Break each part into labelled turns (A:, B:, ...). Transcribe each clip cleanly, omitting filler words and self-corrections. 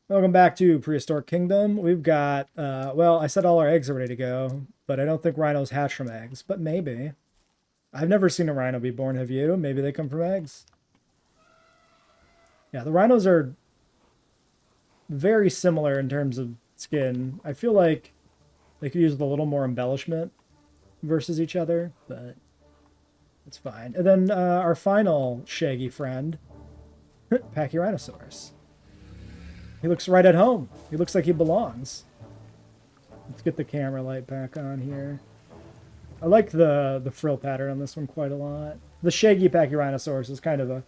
A: Welcome back to Prehistoric Kingdom. We've got, well, I said all our eggs are ready to go, but I don't think rhinos hatch from eggs, but maybe. I've never seen a rhino be born, have you? Maybe they come from eggs. Yeah, the rhinos are very similar in terms of skin. I feel like they could use a little more embellishment versus each other, but it's fine. And then our final shaggy friend, Pachyrhinosaurus. He looks right at home. He looks like he belongs. Let's get the camera light back on here. I like the frill pattern on this one quite a lot. The shaggy Pachyrhinosaurus is kind of a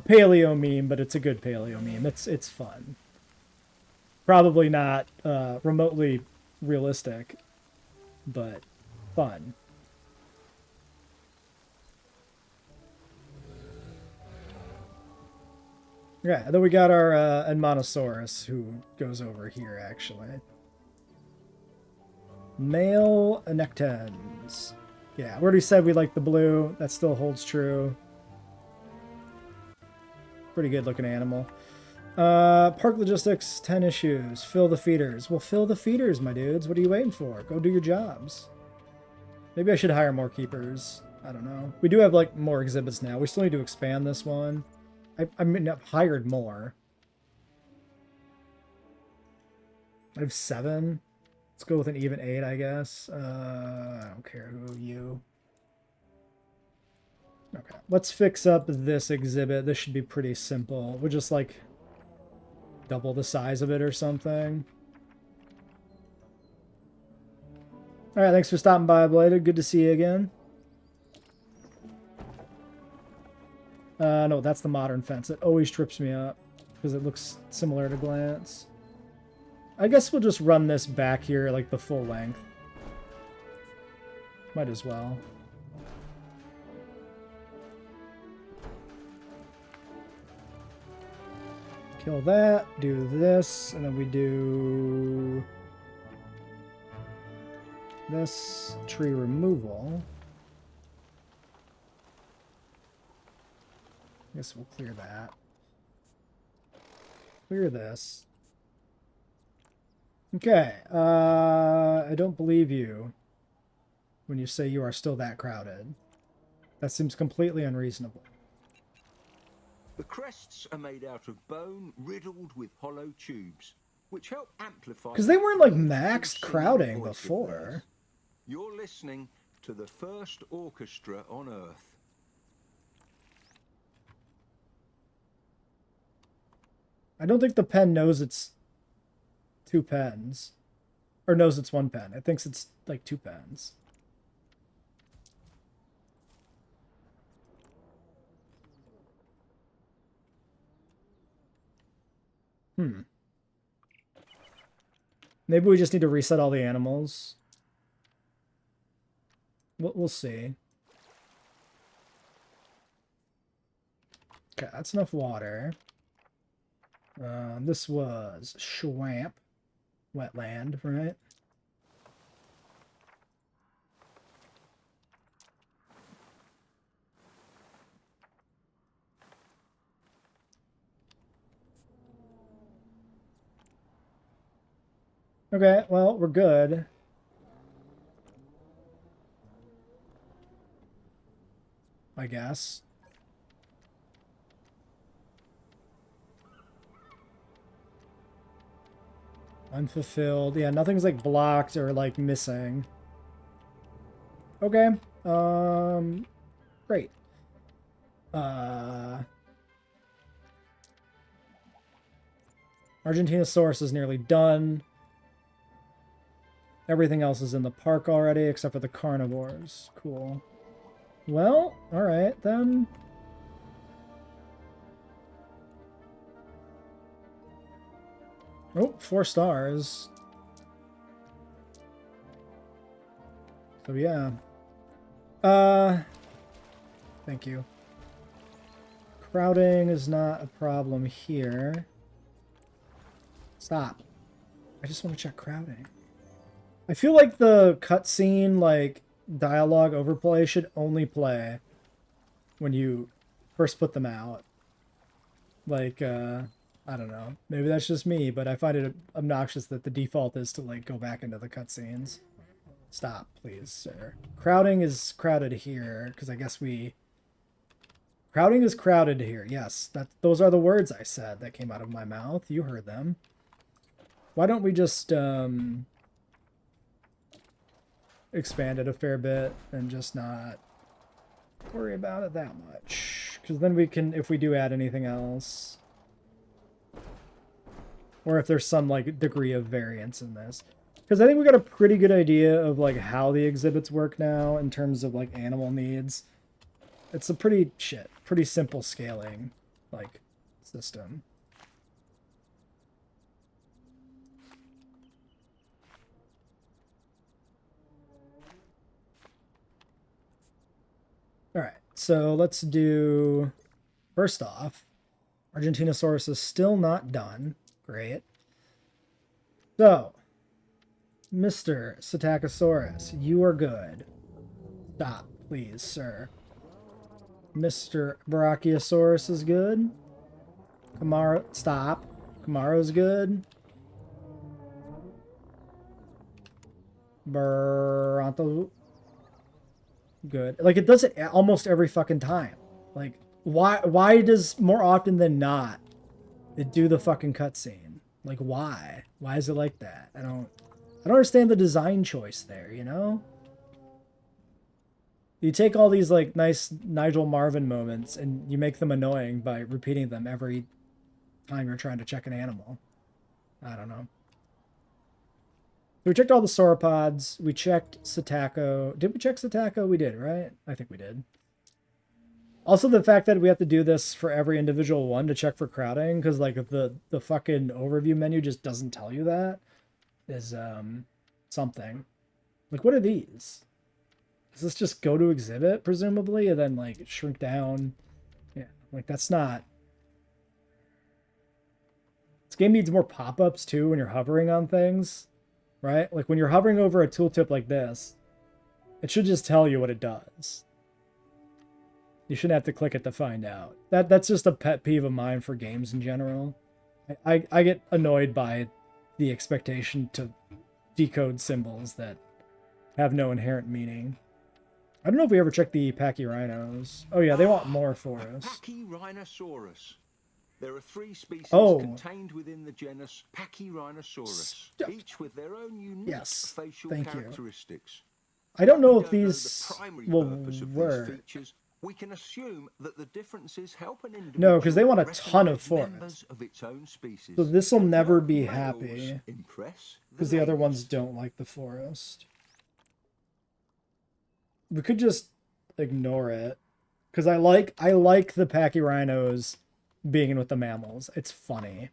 A: paleo meme, but it's a good paleo meme. It's fun. Probably not remotely realistic, but fun. Yeah, then we got our Edmontosaurus, who goes over here, actually. Male Anectens. Yeah, we already said we like the blue. That still holds true. Pretty good looking animal. Park logistics, 10 issues. Fill the feeders. Well, fill the feeders, my dudes. What are you waiting for? Go do your jobs. Maybe I should hire more keepers. I don't know. We do have, like, more exhibits now. We still need to expand this one. I mean, I've hired more. I have 7. Let's go with an even 8, I guess. I don't care who you. Okay, let's fix up this exhibit. This should be pretty simple. We'll just, like, double the size of it or something. Alright, thanks for stopping by, Bladed. Good to see you again. No, that's the modern fence. It always trips me up because it looks similar at a glance. I guess we'll just run this back here like the full length. Might as well. Kill that, do this, and then we do this tree removal. I guess we'll clear that. Clear this. Okay, I don't believe you when you say you are still that crowded. That seems completely unreasonable.
B: The crests are made out of bone riddled with hollow tubes, which help amplify...
A: Because they weren't like maxed crowding before.
B: You're listening to the first orchestra on Earth.
A: I don't think the pen knows it's 2 pens. Or knows it's 1 pen. It thinks it's like 2 pens. Maybe we just need to reset all the animals. We'll see. Okay, that's enough water. This was Schwamp. Wetland, right? Okay, well, we're good. I guess. Unfulfilled. Yeah, nothing's like blocked or like missing. Okay. Great. Argentinosaurus is nearly done. Everything else is in the park already except for the carnivores. Cool. Well, alright then. Oh, 4 stars. So yeah. Thank you. Crowding is not a problem here. Stop. I just want to check crowding. I feel like the cutscene, like, dialogue overplay should only play when you first put them out. Like, I don't know. Maybe that's just me, but I find it obnoxious that the default is to like go back into the cutscenes. Stop, please, sir. Crowding is crowded here because I guess we. Crowding is crowded here. Yes, those are the words I said that came out of my mouth. You heard them. Why don't we just expand it a fair bit and just not worry about it that much? Because then we can, if we do add anything else, or if there's some like degree of variance in this. Because I think we got a pretty good idea of like how the exhibits work now in terms of like animal needs. It's a pretty simple scaling like system. All right, so let's do, first off, Argentinosaurus is still not done. Great. So, Mr. Psittacosaurus, you are good. Stop, please, sir. Mr. Brachiosaurus is good. Camaro, stop. Camaro's good. Bronto, good. Like, it does it almost every fucking time. Like, why does more often than not it do the fucking cutscene? Like, why? Why is it like that? I don't understand the design choice there, you know? You take all these like nice Nigel Marvin moments and you make them annoying by repeating them every time you're trying to check an animal. I don't know. We checked all the sauropods. We checked Psittaco. Did we check Psittaco? We did, right? I think we did. Also, the fact that we have to do this for every individual one to check for crowding, because like the fucking overview menu just doesn't tell you that, is something. Like, what are these? Does this just go to exhibit, presumably, and then like shrink down? Yeah, like that's not. This game needs more pop-ups too when you're hovering on things, right? Like when you're hovering over a tooltip like this, it should just tell you what it does. You shouldn't have to click it to find out. That's just a pet peeve of mine for games in general. I get annoyed by the expectation to decode symbols that have no inherent meaning. I don't know if we ever checked the pachyrhinos. Oh yeah, they want more for us.
B: Pachyrhinosaurus. There are 3 species contained within the genus Pachyrhinosaurus, each with their own unique facial characteristics.
A: I don't know if these will work.
B: Features, we can assume that the differences help an individual.
A: No, because they want a ton of forest.
B: Of its own species.
A: So this will never be happy. Because the other ones don't like the forest. We could just ignore it. Because I like the pachyrhinos being in with the mammals. It's funny.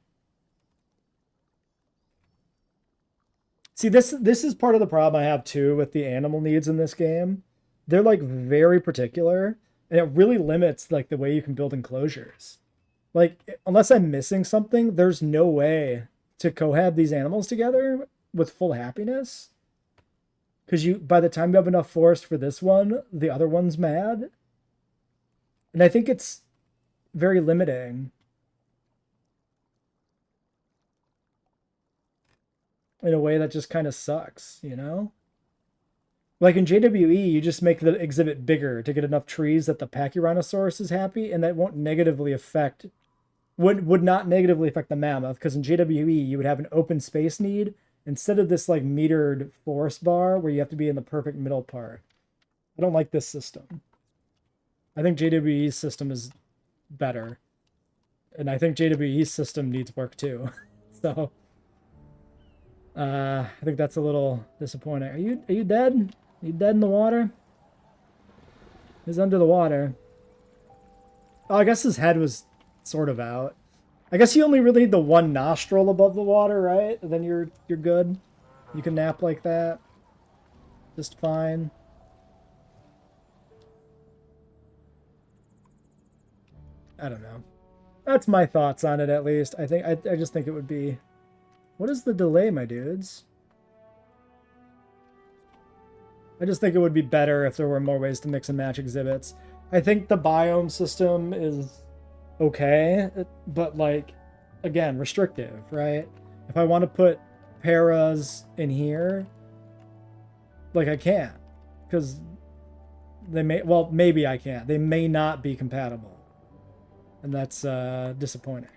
A: See, this is part of the problem I have too with the animal needs in this game. They're like very particular. And it really limits like the way you can build enclosures. Like, unless I'm missing something, there's no way to cohab these animals together with full happiness. Because by the time you have enough forest for this one, the other one's mad. And I think it's very limiting. In a way that just kind of sucks, you know? Like in JWE, you just make the exhibit bigger to get enough trees that the Pachyrhinosaurus is happy, and that won't negatively affect, would not negatively affect the mammoth, because in JWE you would have an open space need instead of this like metered forest bar where you have to be in the perfect middle part. I don't like this system. I think JWE's system is better, and I think JWE's system needs work too. So I think that's a little disappointing. Are you dead? Are you dead in the water? He's under the water. Oh, I guess his head was sort of out. I guess you only really need the one nostril above the water, right? And then you're good. You can nap like that. Just fine. I don't know. That's my thoughts on it, at least. I just think it would be... What is the delay, my dudes? I just think it would be better if there were more ways to mix and match exhibits. I think the biome system is okay, but like again, restrictive, right? If I want to put paras in here, like I can't, because they may, well, maybe I can't. They may not be compatible, and that's disappointing.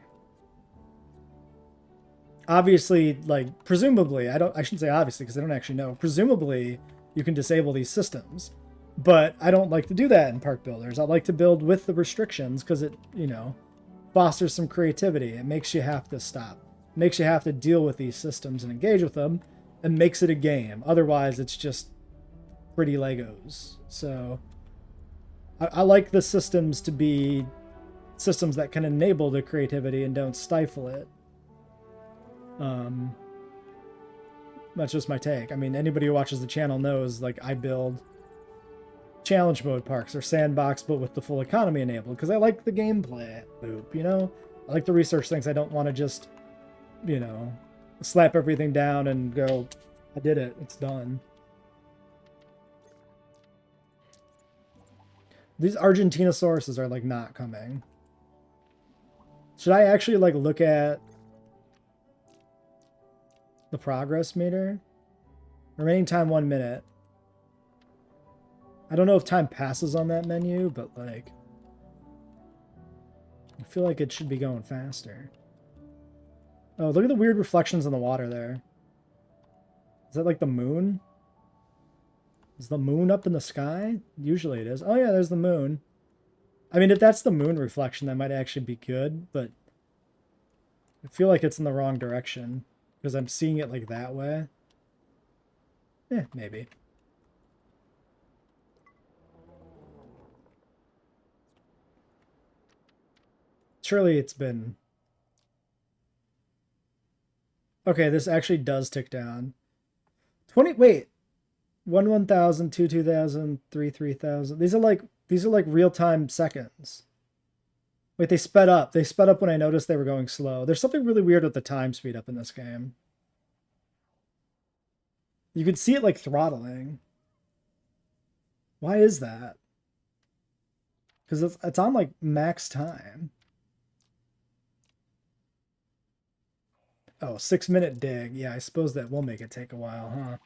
A: Obviously, like, presumably, I shouldn't say obviously because I don't actually know. Presumably, you can disable these systems, but I don't like to do that in Park Builders. I like to build with the restrictions because it, you know, fosters some creativity. It makes you have to stop. It makes you have to deal with these systems and engage with them, and makes it a game. Otherwise, it's just pretty Legos. So I like the systems to be systems that can enable the creativity and don't stifle it. That's just my take. I mean, anybody who watches the channel knows, like, I build challenge mode parks or sandbox, but with the full economy enabled, because I like the gameplay loop, you know? I like to research things. I don't want to just, you know, slap everything down and go, I did it, it's done. These Argentinasauruses are, like, not coming. Should I actually, like, look at the progress meter? Remaining time 1 minute. I don't know if time passes on that menu, but, like, I feel like it should be going faster. Oh, look at the weird reflections in the water there. Is that like the moon? Is the moon up in the sky? Usually it is. Oh yeah, there's the moon. I mean, if that's the moon reflection, that might actually be good, but I feel like it's in the wrong direction because I'm seeing it like that way. Maybe. Surely it's been... Okay, this actually does tick down. 20... Wait. 1,000, 2,000, 3,000. These are like real-time seconds. Wait, they sped up. They sped up when I noticed they were going slow. There's something really weird with the time speed up in this game. You could see it like throttling. Why is that? Because it's on like max time. Oh, 6-minute dig. Yeah, I suppose that will make it take a while, huh?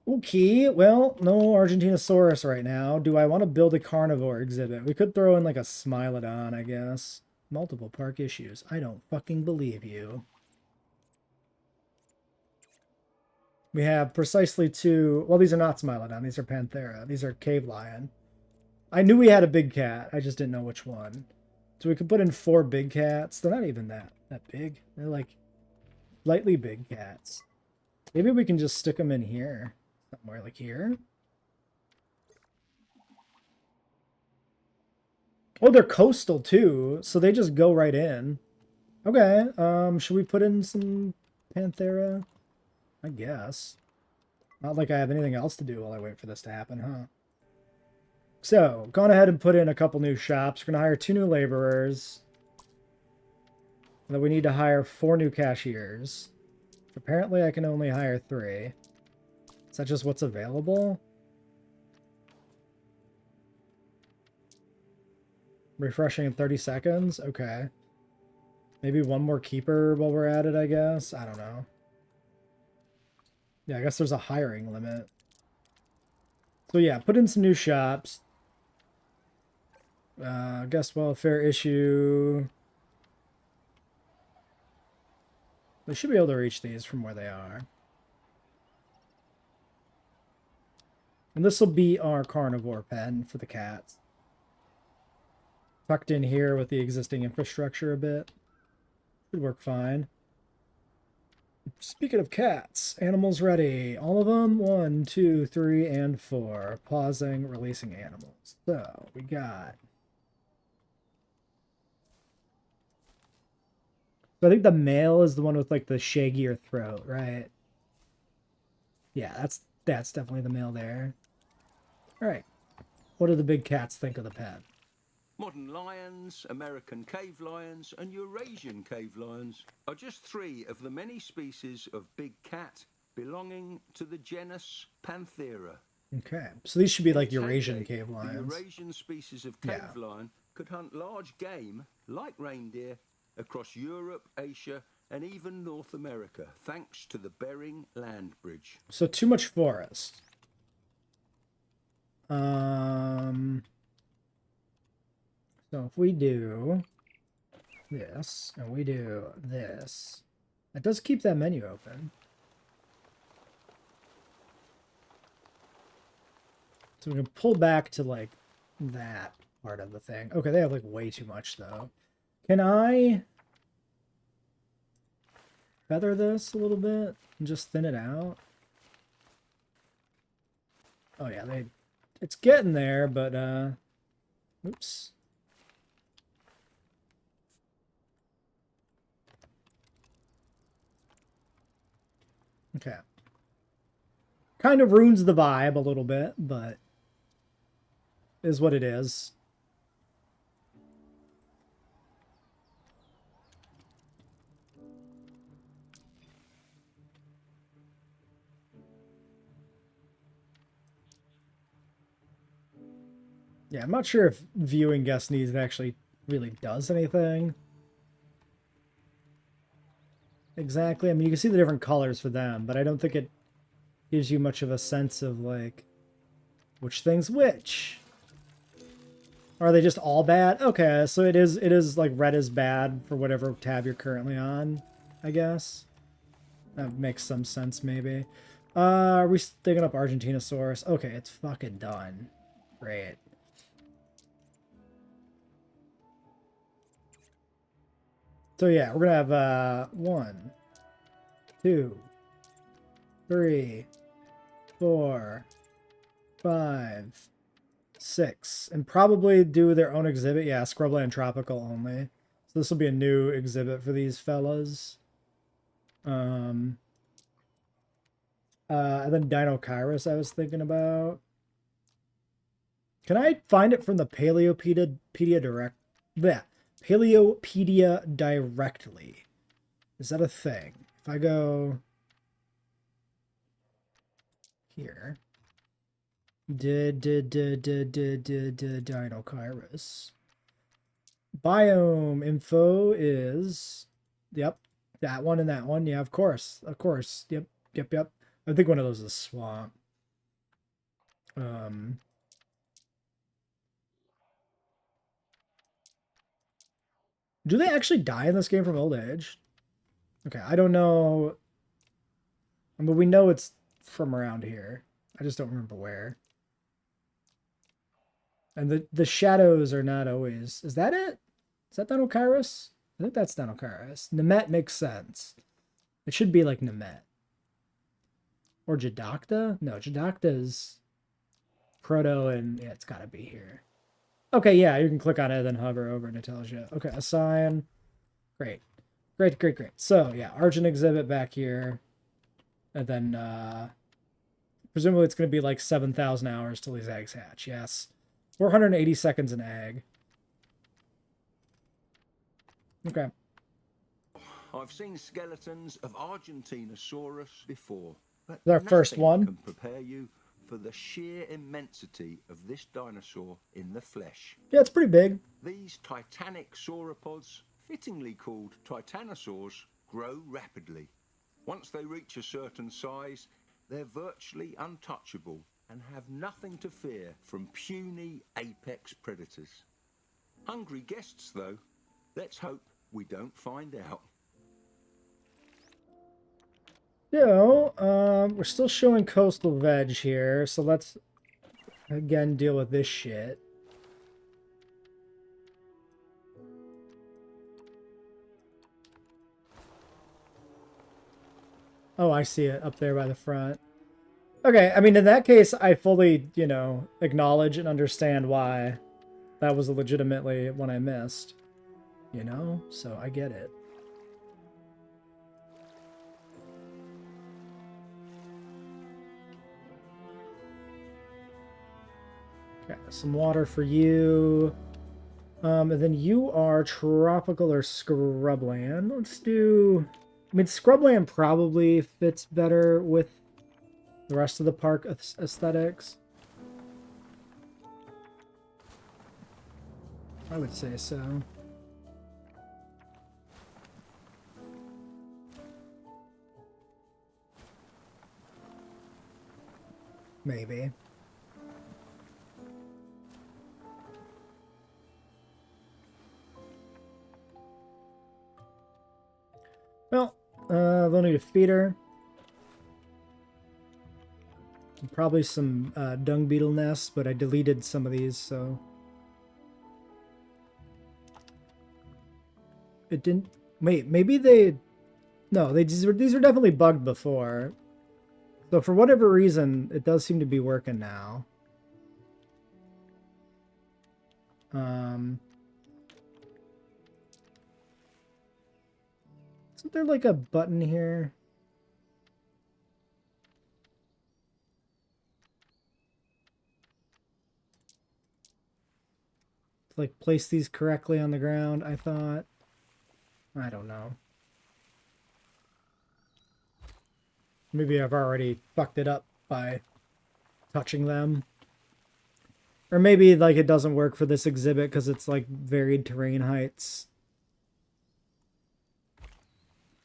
A: Okay, well, no Argentinosaurus right now. Do I want to build a carnivore exhibit? We could throw in like a Smilodon, I guess. Multiple park issues. I don't fucking believe you. We have precisely 2... Well, these are not Smilodon. These are Panthera. These are Cave Lion. I knew we had a big cat. I just didn't know which one. So we could put in 4 big cats. They're not even that big. They're like lightly big cats. Maybe we can just stick them in here. Somewhere like here. Oh, they're coastal too, so they just go right in. Okay, should we put in some Panthera? I guess. Not like I have anything else to do while I wait for this to happen, huh? So, gone ahead and put in a couple new shops. We're going to hire 2 new laborers. And then we need to hire 4 new cashiers. Apparently I can only hire 3. Is that just what's available? Refreshing in 30 seconds? Okay. Maybe 1 more keeper while we're at it, I guess? I don't know. Yeah, I guess there's a hiring limit. So yeah, put in some new shops. Guest welfare issue. They should be able to reach these from where they are. And this will be our carnivore pen for the cats. Tucked in here with the existing infrastructure a bit. Should work fine. Speaking of cats, animals ready. All of them? 1, 2, 3, and 4. Pausing, releasing animals. So, we got... So I think the male is the one with like the shaggier throat, right? Yeah, that's definitely the male there. All right. What do the big cats think of the pet?
B: Modern lions, American cave lions, and Eurasian cave lions are just 3 of the many species of big cat belonging to the genus Panthera.
A: Okay, so these should be like Eurasian cave lions.
B: The Eurasian species of cave lion could hunt large game like reindeer across Europe, Asia, and even North America, thanks to the Bering Land Bridge.
A: So too much forest. So if we do this and we do this, that does keep that menu open. So we can pull back to like that part of the thing. Okay, they have like way too much though. Can I feather this a little bit and just thin it out? Oh yeah, it's getting there, but oops. Okay. Kind of ruins the vibe a little bit, but is what it is. Yeah, I'm not sure if viewing guest needs actually really does anything. Exactly. I mean, you can see the different colors for them, but I don't think it gives you much of a sense of, like, which thing's which. Or are they just all bad? Okay, so it is like red is bad for whatever tab you're currently on, I guess. That makes some sense, maybe. Are we digging up Argentinosaurus? Okay, it's fucking done. Great. So yeah, we're gonna have 1, 2, 3, 4, 5, 6, and probably do their own exhibit. Yeah, Scrubland Tropical only. So this will be a new exhibit for these fellas. And then Dinokairos I was thinking about. Can I find it from the Paleopedia direct? Yeah, Paleopedia directly. Is that a thing? If I go here, Dinokairos. Biome info is, yep, that one and that one. Yeah, of course, Yep. I think one of those is swamp. Do they actually die in this game from old age? Okay, I don't know. But we know it's from around here. I just don't remember where. And the shadows are not always... Is that it? Is that Dinokairos? I think that's Dinokairos. Nemet makes sense. It should be like Nemet. Or Jadakta? No, Jadakta is Proto and... Yeah, it's gotta be here. Okay, yeah, you can click on it and then hover over and it tells you. Okay, assign. Great. Great. So, yeah, Argent exhibit back here. And then, presumably it's going to be like 7,000 hours till these eggs hatch. Yes. 480 seconds an egg. Okay.
B: I've seen skeletons of Argentinosaurus before, but
A: Our first one.
B: can prepare you for the sheer immensity of this dinosaur in the flesh.
A: Yeah, it's pretty big.
B: These titanic sauropods, fittingly called titanosaurs, grow rapidly. Once they reach a certain size, they're virtually untouchable and have nothing to fear from puny apex predators. Hungry guests, though. Let's hope we don't find out.
A: So, we're still showing coastal veg here, so let's again deal with this shit. Oh, I see it up there by the front. Okay, I mean, in that case, I fully, you know, acknowledge and understand why that was legitimately one I missed. You know? So I get it. Okay, some water for you. And then you are tropical or scrubland. Let's do... I mean, scrubland probably fits better with the rest of the park aesthetics. I would say so. Maybe. Well, they'll need a feeder. Probably some dung beetle nests, but I deleted some of these, so... It didn't... Wait, maybe they... No, these were definitely bugged before. So for whatever reason, it does seem to be working now. Isn't there like a button here? To like place these correctly on the ground, I thought. I don't know. Maybe I've already fucked it up by touching them. Or maybe like it doesn't work for this exhibit because it's like varied terrain heights.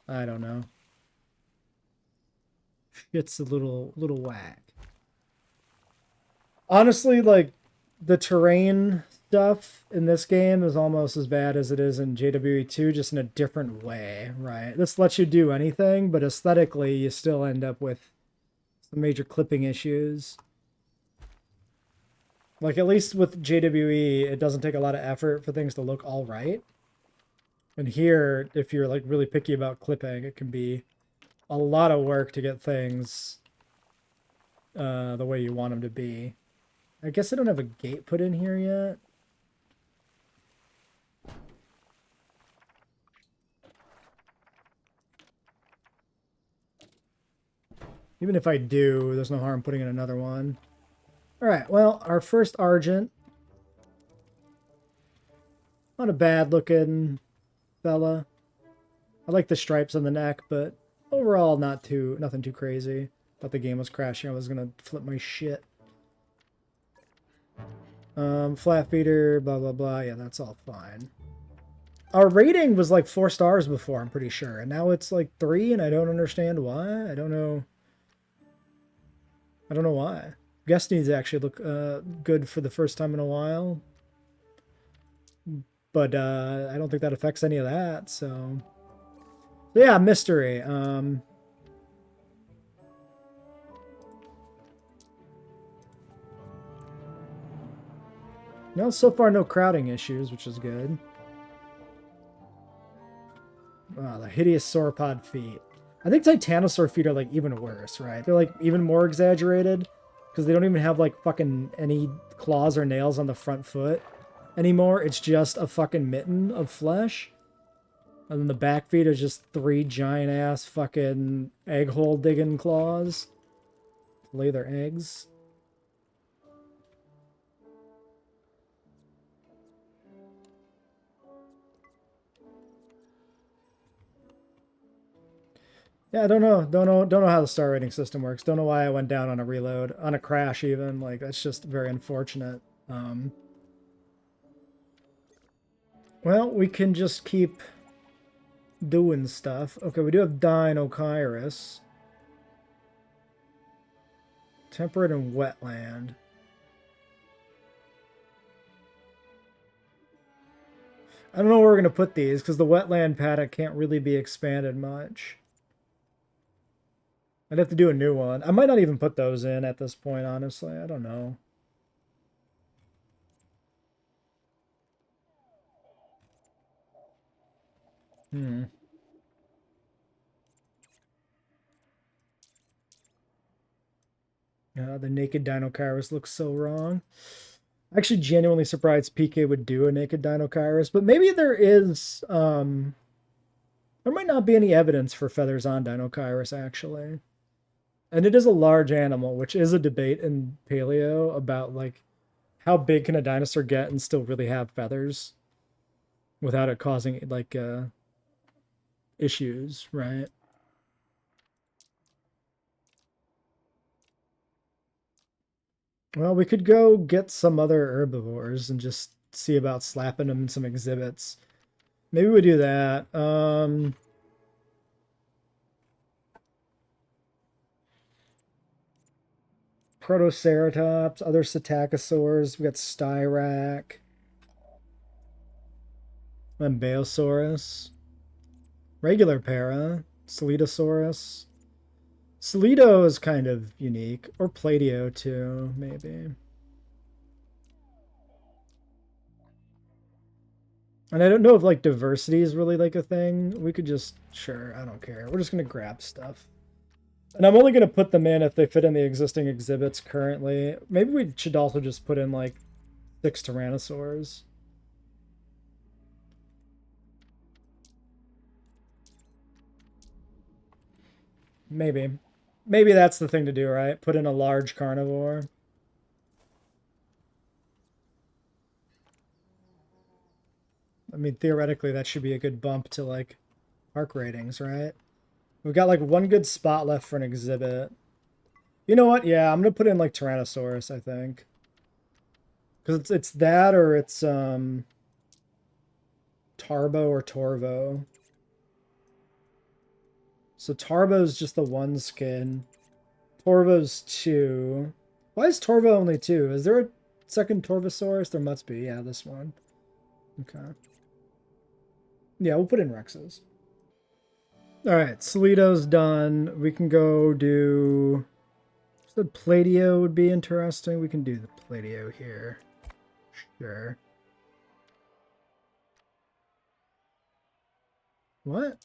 A: I don't know. It's a little whack. Honestly, like the terrain stuff in this game is almost as bad as it is in JWE2, just in a different way, right? This lets you do anything, but aesthetically you still end up with some major clipping issues. Like, at least with JWE, it doesn't take a lot of effort for things to look all right. And here, if you're like really picky about clipping, it can be a lot of work to get things the way you want them to be. I guess I don't have a gate put in here yet. Even if I do, there's no harm putting in another one. Alright, well, our first Argent. Not a bad looking fella. I like the stripes on the neck, but overall nothing too crazy. Thought the game was crashing. I was gonna flip my shit. Flat feeder, blah blah blah. Yeah, that's all fine. Our rating was like 4 stars before, I'm pretty sure, and now it's like 3, and I don't understand why. I don't know why. Guest needs to actually look good for the first time in a while, but I don't think that affects any of that. So yeah, mystery. No, so far no crowding issues, which is good. Wow, the hideous sauropod feet. I think titanosaur feet are like even worse, right? They're like even more exaggerated because they don't even have like fucking any claws or nails on the front foot anymore. It's just a fucking mitten of flesh. And then the back feet are just 3 giant ass fucking egg hole digging claws to lay their eggs. Yeah, I don't know how the star rating system works. Don't know why I went down on a reload, on a crash even. Like, that's just very unfortunate. Well, we can just keep doing stuff. Okay, we do have Dinokairos. Temperate and wetland. I don't know where we're going to put these, because the wetland paddock can't really be expanded much. I'd have to do a new one. I might not even put those in at this point, honestly. I don't know. The naked Dinokairos looks so wrong. Actually, genuinely surprised PK would do a naked Dinokairos, but maybe there is, there might not be any evidence for feathers on Dinokairos, actually. And it is a large animal, which is a debate in paleo about, like, how big can a dinosaur get and still really have feathers without it causing, like, issues, right? Well, we could go get some other herbivores and just see about slapping them in some exhibits. Maybe we do that. Protoceratops, other Psittacosaurs. We got Styrac, Lambeosaurus, regular para, Salitosaurus. Salito is kind of unique, or Platio too, maybe. And I don't know if like diversity is really like a thing. We could just, sure, I don't care. We're just gonna grab stuff. And I'm only gonna put them in if they fit in the existing exhibits currently. Maybe we should also just put in like 6 Tyrannosaurs. Maybe. Maybe that's the thing to do, right? Put in a large carnivore. I mean, theoretically, that should be a good bump to, like, park ratings, right? We've got, like, one good spot left for an exhibit. You know what? Yeah, I'm going to put in, like, Tyrannosaurus, I think. Because it's that or it's, Tarbo or Torvo. So Tarbo's just the one skin. Torvo's 2. Why is Torvo only 2? Is there a second Torvosaurus? There must be. Yeah, this one. Okay. Yeah, we'll put in Rexes. Alright, Salito's done. We can go do... The Platio would be interesting. We can do the Platio here. Sure. What?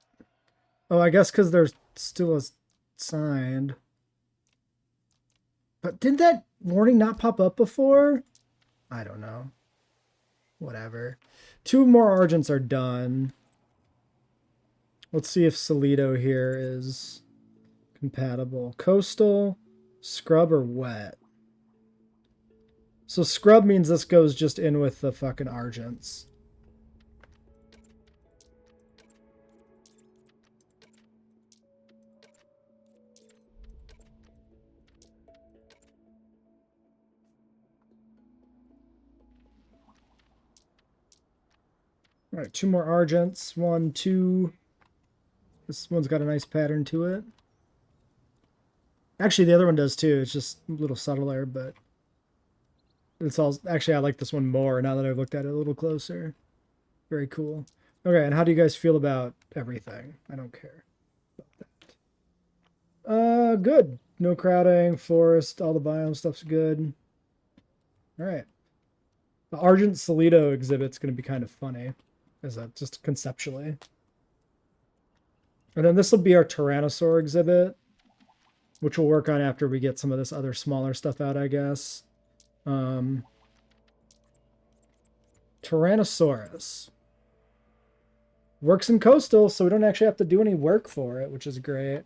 A: Oh, I guess because there's still a signed. But did that warning not pop up before? I don't know. Whatever. 2 more Argents are done. Let's see if Salito here is compatible. Coastal, Scrub, or Wet? So Scrub means this goes just in with the fucking Argents. All right, 2 more Argents. 1, 2. This one's got a nice pattern to it. Actually, the other one does too. It's just a little subtler, but it's all... Actually, I like this one more now that I've looked at it a little closer. Very cool. Okay, and how do you guys feel about everything? I don't care about that. Good. No crowding, forest, all the biome stuff's good. All right. The Argent Salito exhibit's going to be kind of funny. Is that just conceptually? And then this will be our Tyrannosaur exhibit, which we'll work on after we get some of this other smaller stuff out, I guess. Tyrannosaurus. Works in coastal, so we don't actually have to do any work for it, which is great.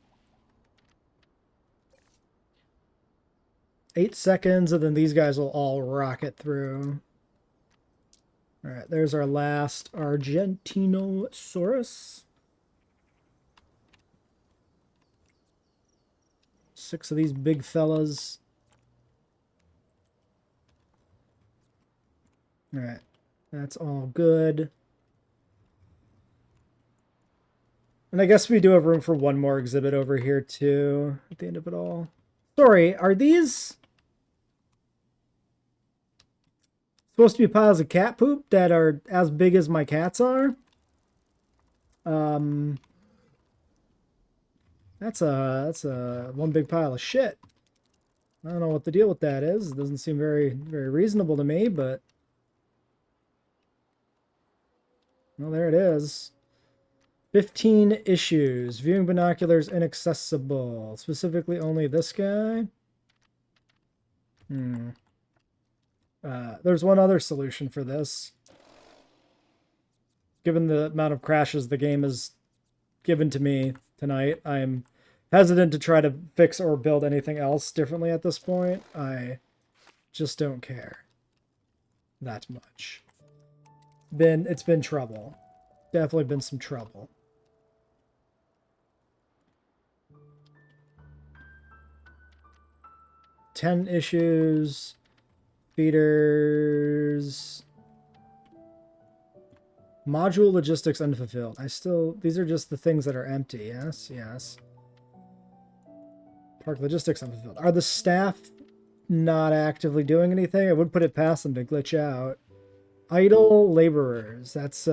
A: 8 seconds, and then these guys will all rocket through. All right, there's our last Argentinosaurus. 6 of these big fellas. All right, that's all good. And I guess we do have room for one more exhibit over here too at the end of it all. Sorry, are these supposed to be piles of cat poop that are as big as my cats are? That's a one big pile of shit. I don't know what the deal with that is. It doesn't seem very reasonable to me, but well, there it is. 15 issues. Viewing binoculars inaccessible. Specifically only this guy. There's one other solution for this. Given the amount of crashes the game has given to me tonight, I am hesitant to try to fix or build anything else differently at this point. I just don't care that much. It's been trouble. Definitely been some trouble. Ten issues, feeders, module logistics unfulfilled. These are just the things that are empty. Yes. Park logistics unfulfilled. Are the staff not actively doing anything, I would put it past them to glitch out. Idle laborers. That's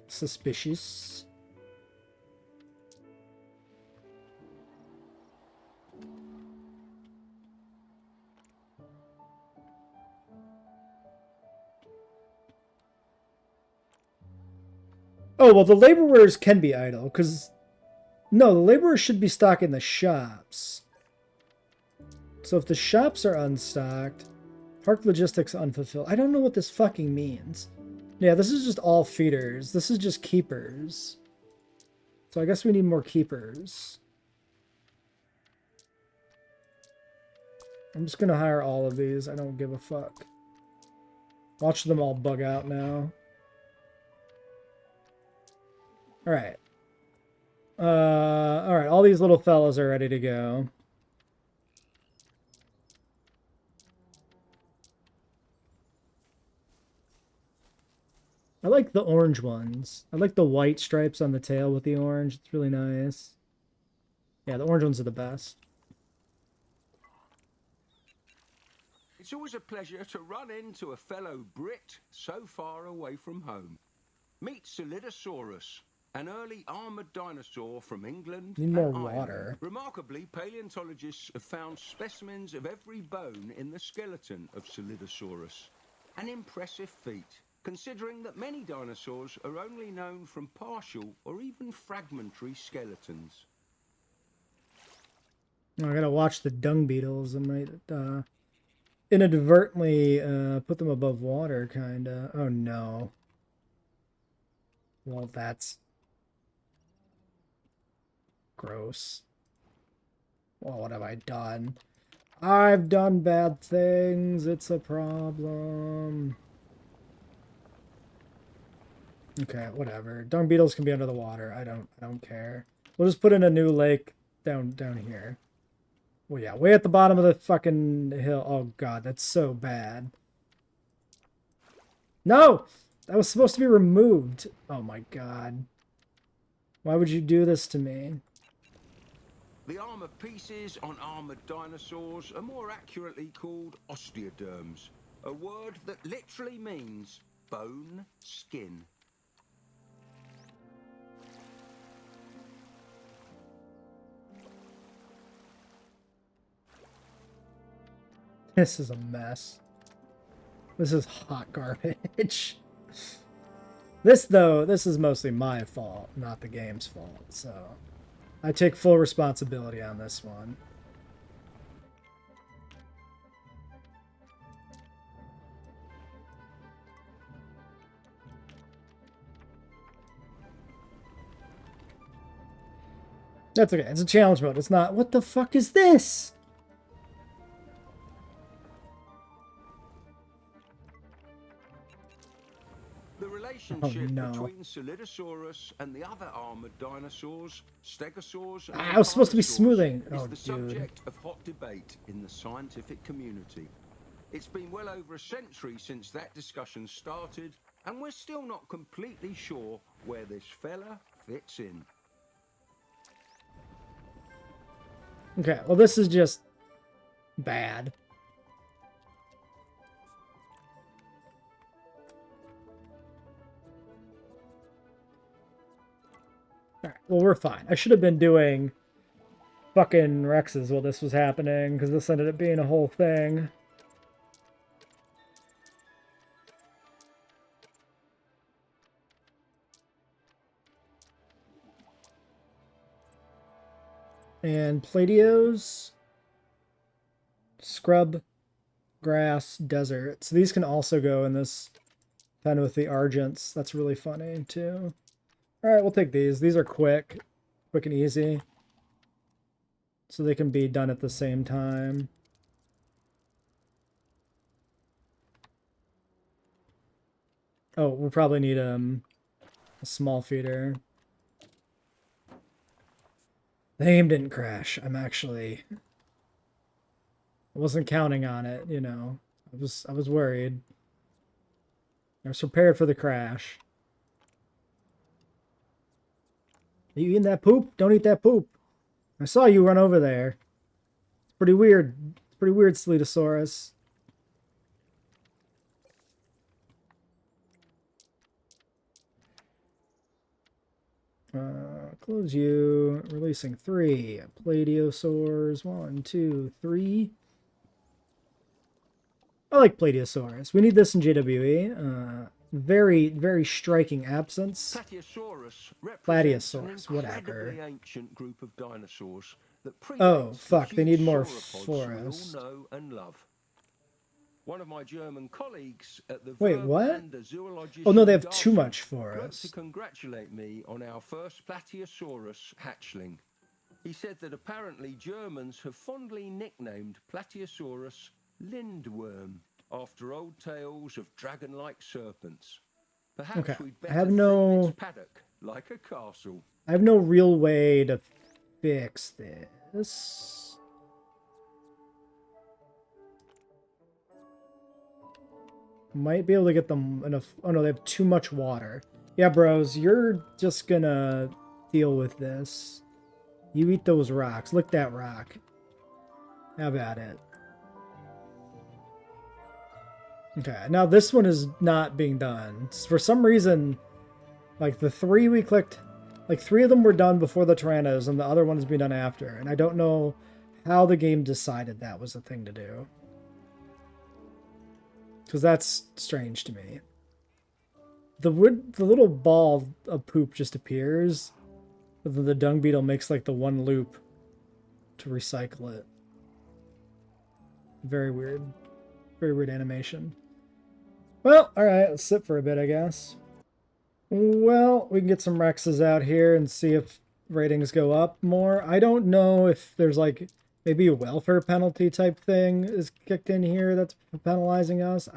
A: suspicious. Oh, well, the laborers can be idle, because... No, the laborers should be stocking the shops. So if the shops are unstocked, park logistics unfulfilled. I don't know what this fucking means. Yeah, this is just all feeders. This is just keepers. So I guess we need more keepers. I'm just going to hire all of these. I don't give a fuck. Watch them all bug out now. Alright. Alright, all these little fellas are ready to go. I like the orange ones. I like the white stripes on the tail with the orange. It's really nice. Yeah, the orange ones are the best.
B: It's always a pleasure to run into a fellow Brit so far away from home. Meet Solidosaurus, an early armoured dinosaur from England
A: Need more
B: and Ireland.
A: water.
B: Remarkably, paleontologists have found specimens of every bone in the skeleton of Solidosaurus. An impressive feat, considering that many dinosaurs are only known from partial or even fragmentary skeletons.
A: I gotta watch the dung beetles. I might inadvertently put them above water, kinda. Oh no. Well, that's gross. Well, what have I done? I've done bad things. It's a problem. Okay, whatever. Dung beetles can be under the water. I don't care. We'll just put in a new lake down here. Well, yeah, way at the bottom of the fucking hill. Oh god, that's so bad. No! That was supposed to be removed. Oh my god. Why would you do this to me?
B: The armour pieces on armoured dinosaurs are more accurately called osteoderms, a word that literally means bone skin.
A: This is a mess. This is hot garbage. This is mostly my fault, not the game's fault, so I take full responsibility on this one. That's okay. It's a challenge mode. It's not... What the fuck is this?
B: The relationship
A: no.
B: between Solidosaurus and the other armoured dinosaurs, stegosaurs and
A: I was supposed to be
B: dinosaurs,
A: smoothing.
B: is
A: Oh,
B: the
A: dude.
B: subject of hot debate in the scientific community. It's been well over a century since that discussion started, and we're still not completely sure where this fella fits in.
A: Okay, well, this is just bad. Alright, well, we're fine. I should have been doing fucking Rexes while this was happening, because this ended up being a whole thing. And Platios, scrub, grass, desert. So these can also go in this pen with the Argents. That's really funny, too. Alright, we'll take these. These are quick and easy. So they can be done at the same time. Oh, we'll probably need a small feeder. The game didn't crash. I wasn't counting on it, you know. I was worried. I was prepared for the crash. Are you eating that poop? Don't eat that poop. I saw you run over there. Pretty weird. Pretty weird, Stelitosaurus. Close you. Releasing 3. Platiosaurs. 1, 2, 3. I like Platiosaurus. We need this in JWE. Very, very striking absence.
B: Platiosaurus represents an
A: Platiosaurus, whatever.
B: incredibly ancient group of dinosaurs that
A: Oh,
B: predates
A: fuck.
B: the
A: They need
B: huge
A: more
B: sauropods
A: forest.
B: we all know and love. One of my German colleagues at the
A: Wait, what?
B: Verlander Zoologisch
A: Oh, no, they
B: in
A: have too
B: Garching
A: much
B: wrote
A: forest.
B: to congratulate me on our first Platiosaurus hatchling. He said that apparently Germans have fondly nicknamed Platiosaurus Lindworm after old tales of dragon-like serpents. Perhaps
A: Okay.
B: we'd
A: I
B: better
A: have
B: theme
A: no...
B: its paddock like a castle.
A: I have no real way to fix this. Might be able to get them enough... Oh, no, they have too much water. Yeah, bros, you're just gonna deal with this. You eat those rocks. Lick that rock. How about it? Okay, now this one is not being done. For some reason, like the 3 we clicked, like 3 of them were done before the Tyrannos and the other one's been done after. And I don't know how the game decided that was a thing to do. Because that's strange to me. The little ball of poop just appears. But then the dung beetle makes like the one loop to recycle it. Very weird. Very weird animation. Well, alright, let's sit for a bit, I guess. Well, we can get some Rexes out here and see if ratings go up more. I don't know if there's like maybe a welfare penalty type thing is kicked in here that's penalizing us.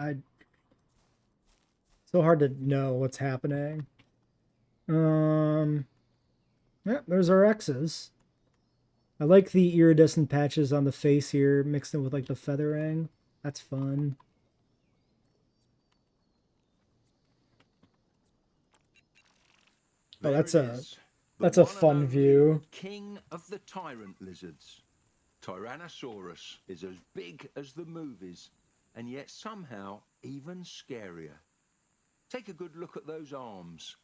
A: So hard to know what's happening. Yeah, there's our X's. I like the iridescent patches on the face here mixed in with like the feathering. That's fun. Oh, that's a fun view.
B: King of the tyrant lizards. Tyrannosaurus is as big as the movies, and yet somehow even scarier. Take a good look at those arms.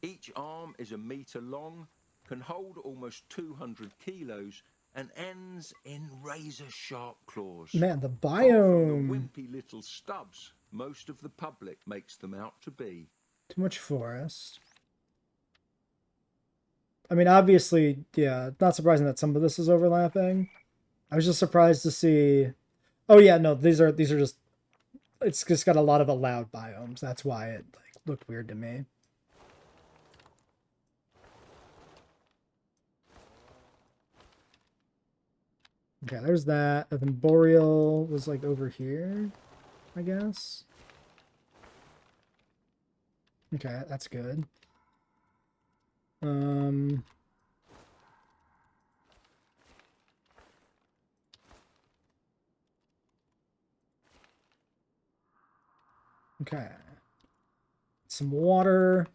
B: Each arm is a meter long, can hold almost 200 kilos, and ends in razor-sharp claws.
A: Man, the
B: Far from
A: biome.
B: the wimpy little stubs most of the public makes them out to be.
A: Too much forest. I mean, obviously, yeah, not surprising that some of this is overlapping. I was just surprised to see... Oh, yeah, no, these are just... It's just got a lot of allowed biomes. That's why it like looked weird to me. Okay, there's that. And then Boreal was like over here, I guess. Okay, that's good. Okay. Some water.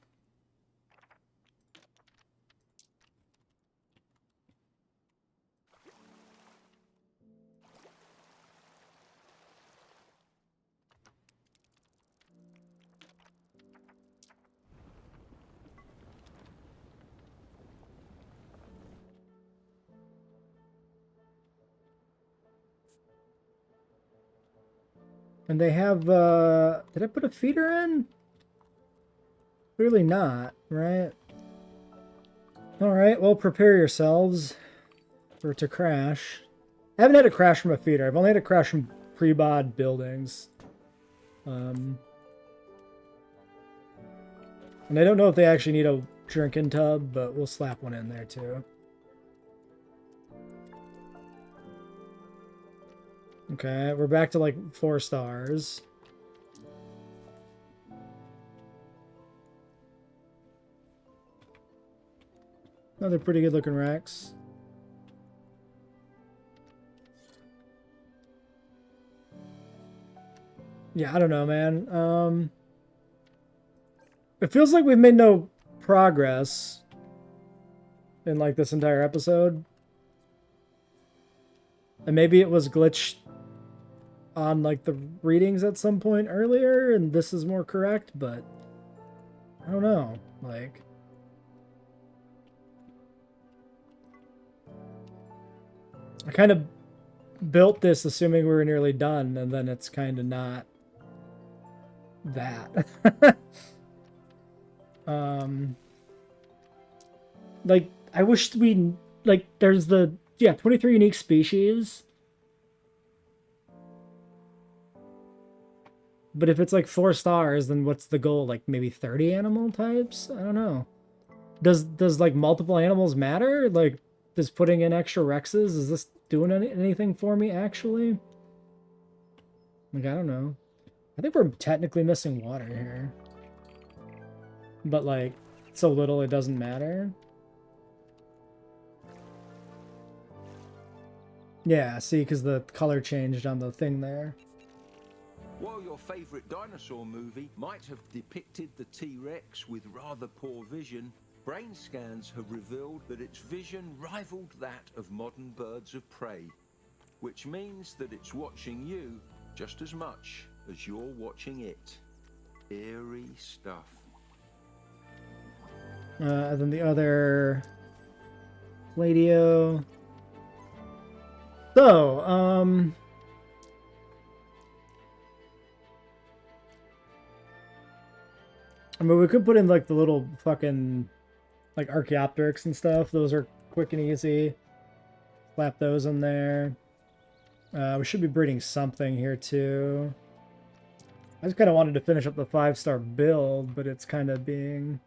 A: And they have, did I put a feeder in? Clearly not, right? Alright, well, prepare yourselves for it to crash. I haven't had a crash from a feeder. I've only had a crash from pre-bod buildings. And I don't know if they actually need a drinking tub, but we'll slap one in there too. Okay, we're back to like 4 stars. Another pretty good looking Rex. Yeah, I don't know, man. It feels like we've made no progress in like this entire episode. And maybe it was glitched on like the readings at some point earlier and this is more correct, but I don't know. Like, I kind of built this assuming we were nearly done, and then it's kind of not that. Like, I wish we, like, there's the, yeah, 23 unique species. But if it's like 4 stars, then what's the goal? Like maybe 30 animal types? I don't know. Does like multiple animals matter? Like, does putting in extra Rexes, is this doing anything for me actually? Like, I don't know. I think we're technically missing water here. But like, so little it doesn't matter. Yeah, see, because the color changed on the thing there.
B: While your favourite dinosaur movie might have depicted the T-Rex with rather poor vision, brain scans have revealed that its vision rivaled that of modern birds of prey, which means that it's watching you just as much as you're watching it. Eerie stuff.
A: And then the other Gladio. So, I mean, we could put in like the little fucking like Archaeopteryx and stuff. Those are quick and easy. Slap those in there. We should be breeding something here too. I just kind of wanted to finish up the 5-star build, but it's kind of being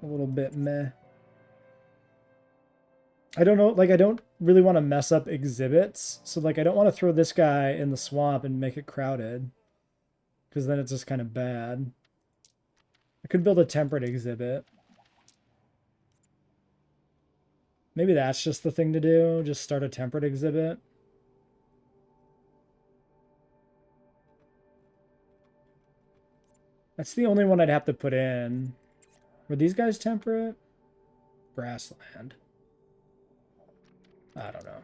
A: a little bit meh. I don't know, like, I don't really want to mess up exhibits. So, like, I don't want to throw this guy in the swamp and make it crowded. Because then it's just kind of bad. I could build a temperate exhibit. Maybe that's just the thing to do. Just start a temperate exhibit. That's the only one I'd have to put in. Were these guys temperate? Grassland. I don't know.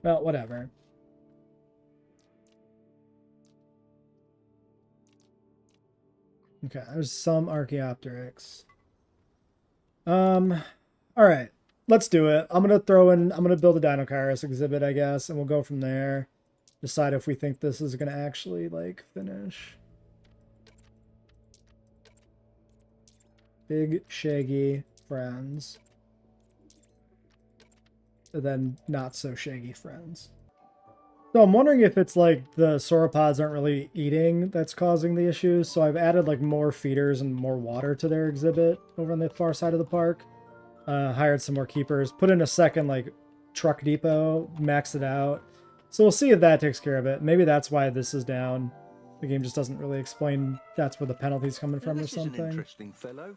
A: Well, whatever. Okay, there's some Archaeopteryx. Alright. Let's do it. I'm gonna build a Dinocaris exhibit, I guess, and we'll go from there. Decide if we think this is gonna actually, like, finish. Big, shaggy friends. And then not so shaggy friends. So I'm wondering if it's like the sauropods aren't really eating that's causing the issues. So I've added like more feeders and more water to their exhibit over on the far side of the park. Hired some more keepers, put in a second like truck depot, maxed it out. So we'll see if that takes care of it. Maybe that's why this is down. The game just doesn't really explain that's where the penalty's coming from or something.
B: This is an interesting fellow.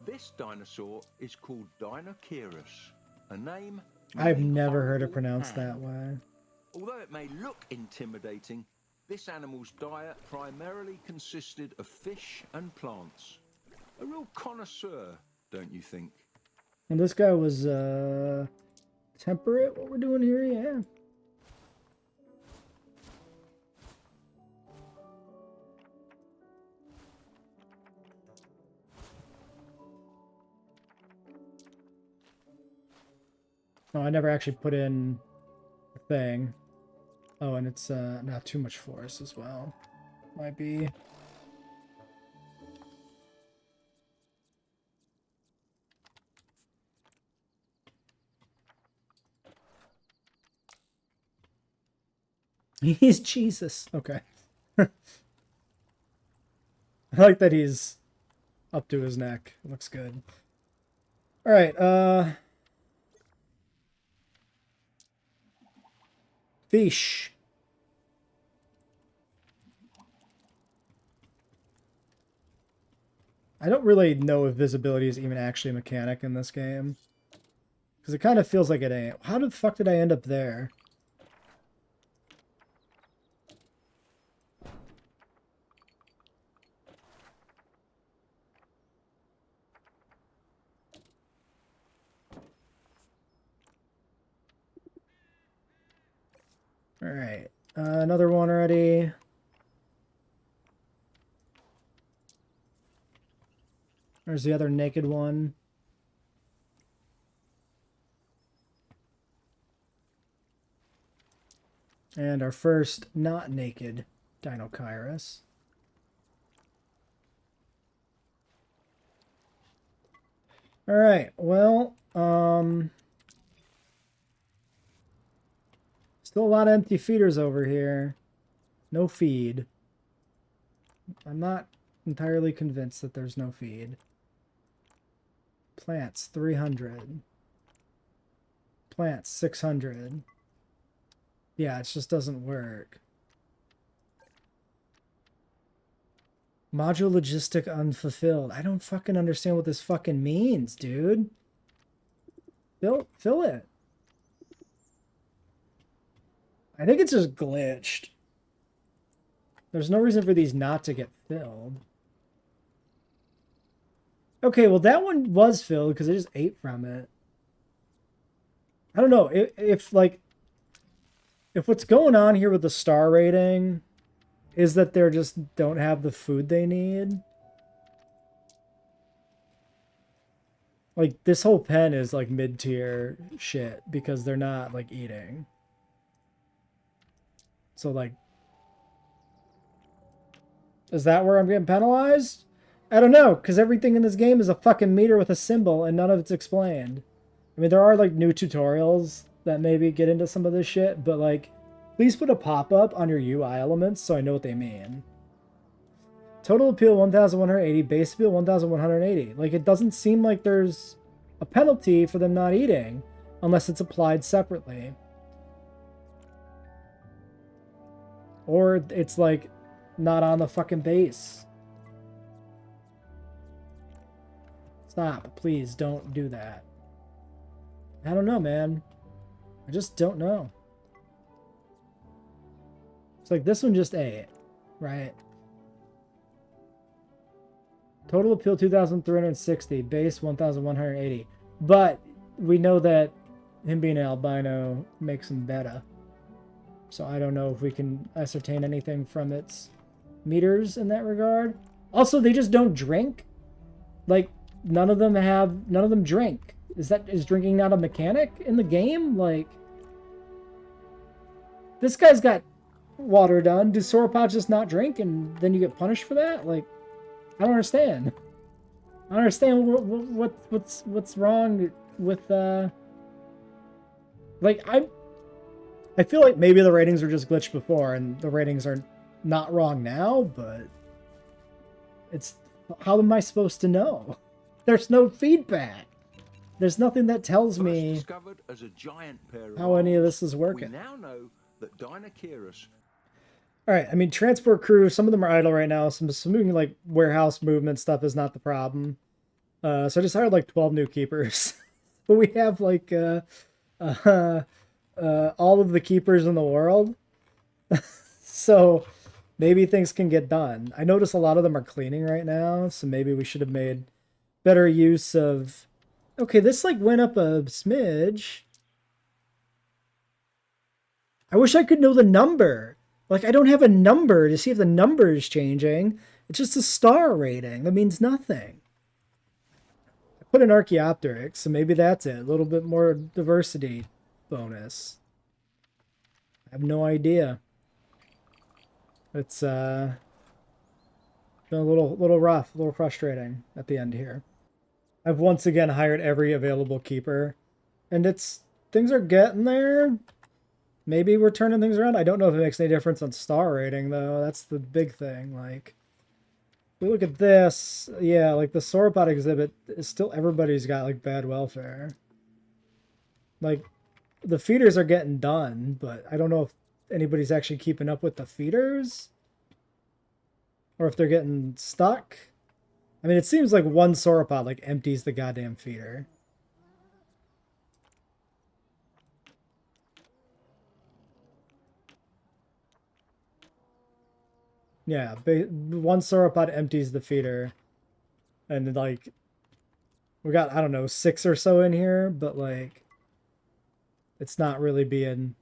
B: This dinosaur is called Dinocaris, a name
A: I've never heard it pronounced that way.
B: Although it may look intimidating, this animal's diet primarily consisted of fish and plants. A real connoisseur, don't you think?
A: And this guy was temperate, what we're doing here, yeah. Oh, I never actually put in a thing. Oh, and it's not too much forest as well. Might be. He's Jesus. Okay. I like that he's up to his neck. It looks good. All right, fish. I don't really know if visibility is even actually a mechanic in this game. Because it kind of feels like it ain't. How the fuck did I end up there? All right. Another one already. There's the other naked one. And our first not naked Dinochirus. All right. Well, still a lot of empty feeders over here. No feed. I'm not entirely convinced that there's no feed. Plants, 300. Plants, 600. Yeah, it just doesn't work. Module logistic unfulfilled. I don't fucking understand what this fucking means, dude. Fill it. I think it's just glitched. There's no reason for these not to get filled. Okay, well that one was filled because I just ate from it. I don't know if like if what's going on here with the star rating is that they're just don't have the food they need. Like this whole pen is like mid-tier shit because they're not like eating. So like, is that where I'm getting penalized? I don't know, because everything in this game is a fucking meter with a symbol and none of it's explained. I mean, there are like new tutorials that maybe get into some of this shit, but like, please put a pop-up on your UI elements so I know what they mean. Total appeal 1,180, base appeal 1,180. Like, it doesn't seem like there's a penalty for them not eating unless it's applied separately. Or it's like not on the fucking base. Stop, please don't do that. I don't know, man. I just don't know. It's like this one just ate, right? Total appeal 2,360, base 1,180. But we know that him being an albino makes him better. So I don't know if we can ascertain anything from its meters in that regard. Also, they just don't drink. Like, none of them drink. Is drinking not a mechanic in the game? Like, this guy's got water done. Do sauropods just not drink and then you get punished for that? Like, I don't understand. I don't understand what's wrong with like I feel like maybe the ratings were just glitched before and the ratings are not wrong now, but it's how am I supposed to know? There's no feedback. There's nothing that tells me
B: as a giant pair of
A: how any of this is working.
B: We now know that Dinochirus.
A: All right, I mean, transport crew, some of them are idle right now. Some moving, like, warehouse movement stuff is not the problem. So I just hired, like, 12 new keepers. But we have, like, all of the keepers in the world. So maybe things can get done. I notice a lot of them are cleaning right now, so maybe we should have made better use of... Okay, this, like, went up a smidge. I wish I could know the number. Like, I don't have a number to see if the number is changing. It's just a star rating. That means nothing. I put an Archaeopteryx, so maybe that's it. A little bit more diversity bonus. I have no idea. It's been a little rough, a little frustrating at the end here. I've once again hired every available keeper, and things are getting there. Maybe we're turning things around. I don't know if it makes any difference on star rating, though. That's the big thing. Like, if we look at this, yeah, like the sauropod exhibit is still everybody's got like bad welfare. Like, the feeders are getting done, but I don't know if anybody's actually keeping up with the feeders or if they're getting stuck. I mean, it seems like one sauropod like empties the goddamn feeder. Yeah, one sauropod empties the feeder, and like we got, I don't know, 6 or so in here, but like it's not really being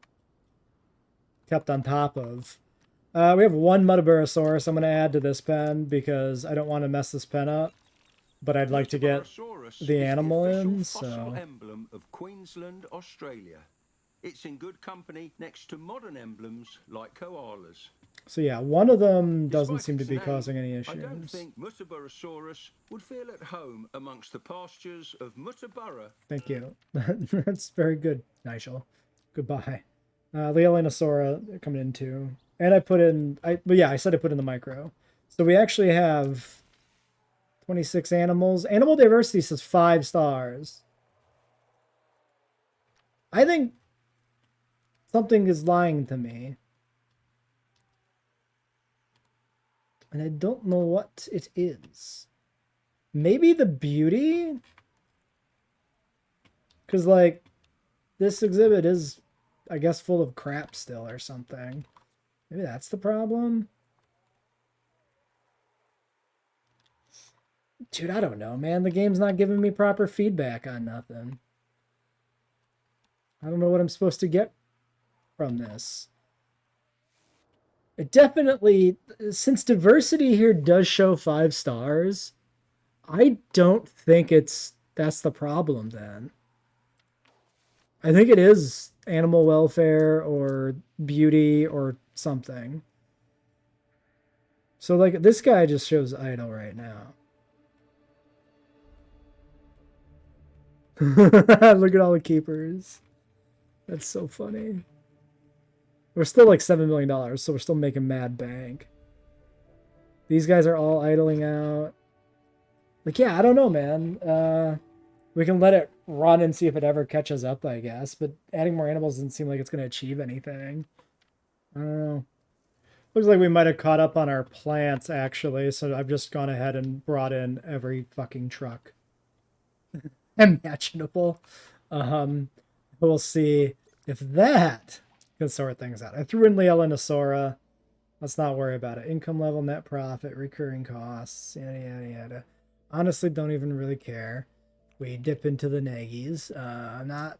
A: kept on top of. We have one Muttaburrasaurus I'm going to add to this pen because I don't want to mess this pen up, but I'd like to get
B: Muttaburrasaurus
A: the
B: is
A: animal
B: official
A: in,
B: fossil
A: so...
B: emblem of Queensland, Australia. It's in good company next to modern emblems like koalas.
A: So yeah, one of them doesn't
B: Despite
A: seem to
B: its
A: be
B: name,
A: causing any
B: I
A: issues.
B: don't think Muttaburrasaurus would feel at home amongst the pastures of Muttaburra.
A: Thank you. That's very good, Nigel. Goodbye. Leolinosaura coming in too. And I put in... But yeah, I said I put in the micro. So we actually have 26 animals. Animal diversity says 5 stars. I think something is lying to me. And I don't know what it is. Maybe the beauty? Because, like, this exhibit is, I guess, full of crap still or something. Maybe that's the problem? Dude, I don't know, man. The game's not giving me proper feedback on nothing. I don't know what I'm supposed to get from this. It definitely, since diversity here does show 5 stars, I don't think that's the problem then. I think it is animal welfare or beauty or something. So like this guy just shows idle right now. Look at all the keepers. That's so funny. We're still like $7 million, so we're still making mad bank. These guys are all idling out. Like, yeah, I don't know, man. We can let it run and see if it ever catches up, I guess. But adding more animals doesn't seem like it's going to achieve anything. I don't know. Looks like we might have caught up on our plants, actually. So I've just gone ahead and brought in every fucking truck imaginable. We'll see if that can sort things out. I threw in Leolinosaura. Let's not worry about it. Income level, net profit, recurring costs, yada, yada, yada. Honestly, don't even really care. We dip into the neggies.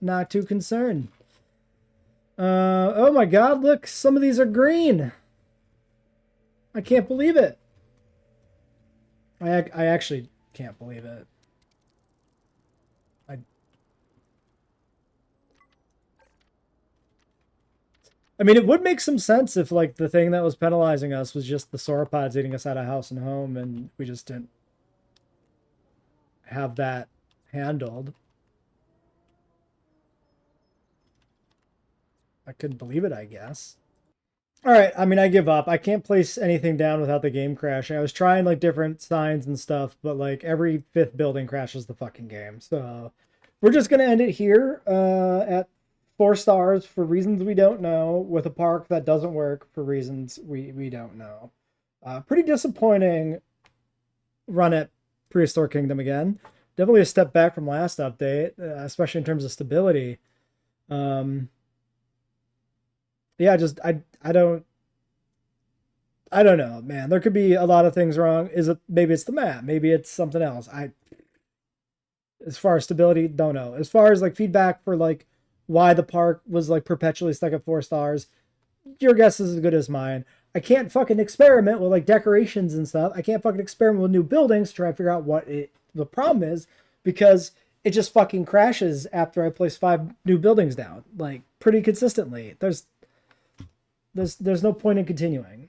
A: Not too concerned. Oh my god, look, some of these are green. I can't believe it. I actually can't believe it. I mean, it would make some sense if, like, the thing that was penalizing us was just the sauropods eating us out of house and home, and we just didn't have that handled. I couldn't believe it, I guess. All right, I mean, I give up. I can't place anything down without the game crashing. I was trying, like, different signs and stuff, but, like, every 5th building crashes the fucking game. So we're just going to end it here at 4 stars for reasons we don't know, with a park that doesn't work for reasons we don't know. Pretty disappointing run at Prehistoric Kingdom again. Definitely a step back from last update, especially in terms of stability. Yeah, just I don't know, man. There could be a lot of things wrong. Maybe it's the map, maybe it's something else. As far as stability, don't know. As far as like feedback for like why the park was like perpetually stuck at 4 stars, your guess is as good as mine. I can't fucking experiment with like decorations and stuff. I can't fucking experiment with new buildings to try to figure out what the problem is, because it just fucking crashes after I place 5 new buildings down, like pretty consistently. There's no point in continuing.